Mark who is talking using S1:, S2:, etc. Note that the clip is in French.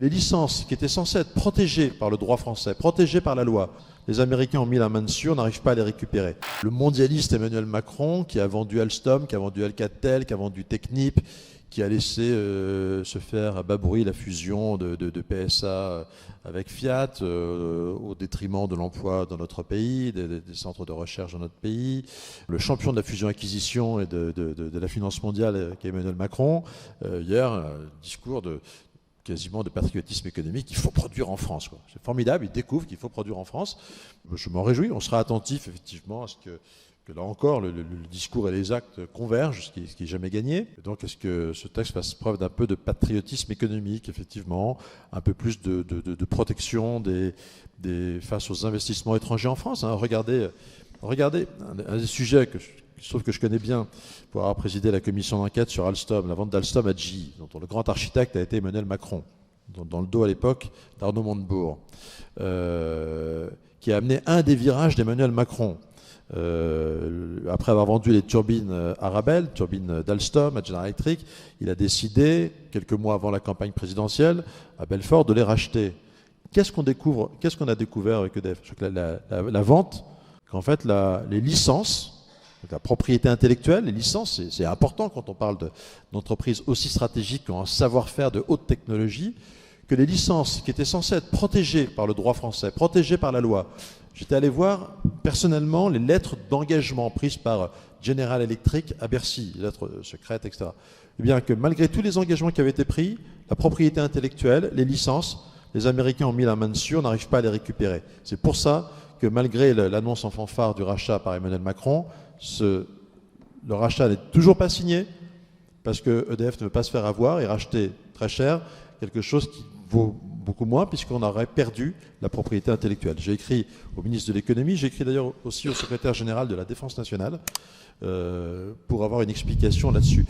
S1: Les licences qui étaient censées être protégées par le droit français, protégées par la loi, les Américains ont mis la main dessus, on n'arrive pas à les récupérer. Le mondialiste Emmanuel Macron, qui a vendu Alstom, qui a vendu Alcatel, qui a vendu Technip, qui a laissé se faire à bas bruit la fusion de PSA avec Fiat, au détriment de l'emploi dans notre pays, des centres de recherche dans notre pays. Le champion de la fusion-acquisition et de la finance mondiale, qui est Emmanuel Macron, hier, un discours quasiment de patriotisme économique, il faut produire en France, quoi. C'est formidable, il découvre qu'il faut produire en France. Je m'en réjouis, on sera attentif effectivement à ce que là encore, le discours et les actes convergent, ce qui est jamais gagné. Et donc, est-ce que ce texte fasse preuve d'un peu de patriotisme économique, effectivement, un peu plus de protection face aux investissements étrangers en France, hein. Regardez, un des sujets sauf que je connais bien, pour avoir présidé la commission d'enquête sur Alstom, la vente d'Alstom à GE, dont le grand architecte a été Emmanuel Macron, dans le dos à l'époque d'Arnaud Montebourg, qui a amené un des virages d'Emmanuel Macron. Après avoir vendu les turbines Arabelle, turbines d'Alstom à General Electric, il a décidé, quelques mois avant la campagne présidentielle, à Belfort, de les racheter. Qu'est-ce qu'on a découvert avec EDF? La vente, qu'en fait, les licences, donc la propriété intellectuelle, les licences, c'est important quand on parle d'entreprises aussi stratégiques en savoir-faire de haute technologie, que les licences qui étaient censées être protégées par le droit français, protégées par la loi. J'étais allé voir personnellement les lettres d'engagement prises par General Electric à Bercy, les lettres secrètes, etc. Eh bien que malgré tous les engagements qui avaient été pris, la propriété intellectuelle, les licences, les Américains ont mis la main dessus, on n'arrive pas à les récupérer. C'est pour ça que malgré l'annonce en fanfare du rachat par Emmanuel Macron, le rachat n'est toujours pas signé, parce que EDF ne veut pas se faire avoir et racheter très cher quelque chose qui vaut beaucoup moins, puisqu'on aurait perdu la propriété intellectuelle. J'ai écrit au ministre de l'économie, j'ai écrit d'ailleurs aussi au secrétaire général de la Défense nationale, pour avoir une explication là-dessus.